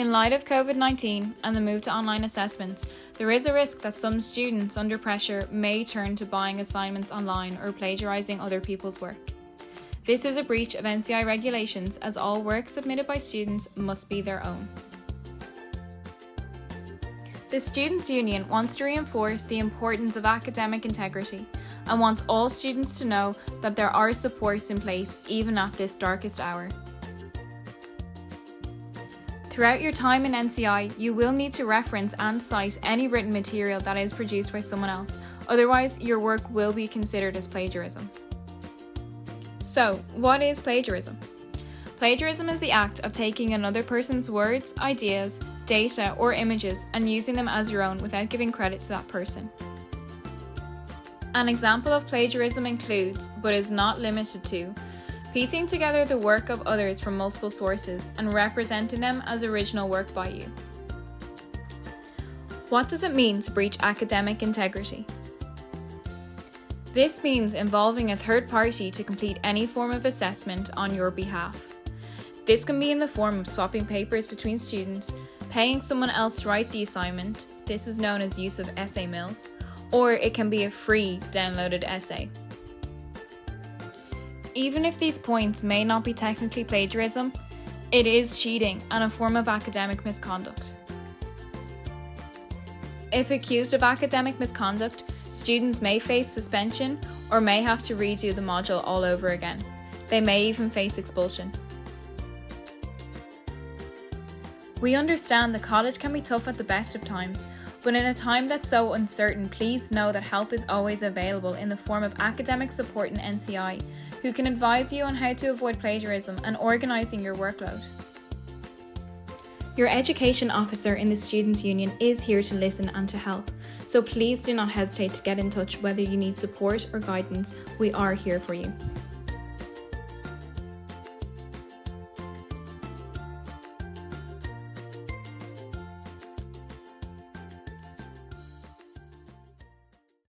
In light of COVID-19 and the move to online assessments, there is a risk that some students under pressure may turn to buying assignments online or plagiarising other people's work. This is a breach of NCI regulations, as all work submitted by students must be their own. The Students' Union wants to reinforce the importance of academic integrity and wants all students to know that there are supports in place even at this darkest hour. Throughout your time in NCI, you will need to reference and cite any written material that is produced by someone else, otherwise your work will be considered as plagiarism. So, what is plagiarism? Plagiarism is the act of taking another person's words, ideas, data, or images and using them as your own without giving credit to that person. An example of plagiarism includes, but is not limited to, piecing together the work of others from multiple sources and representing them as original work by you. What does it mean to breach academic integrity? This means involving a third party to complete any form of assessment on your behalf. This can be in the form of swapping papers between students, paying someone else to write the assignment, this is known as use of essay mills, or it can be a free downloaded essay. Even if these points may not be technically plagiarism, it is cheating and a form of academic misconduct. If accused of academic misconduct, students may face suspension or may have to redo the module all over again. They may even face expulsion. We understand that college can be tough at the best of times, but in a time that's so uncertain, please know that help is always available in the form of academic support in NCI, who can advise you on how to avoid plagiarism and organising your workload. Your education officer in the Students' Union is here to listen and to help, so please do not hesitate to get in touch whether you need support or guidance. We are here for you.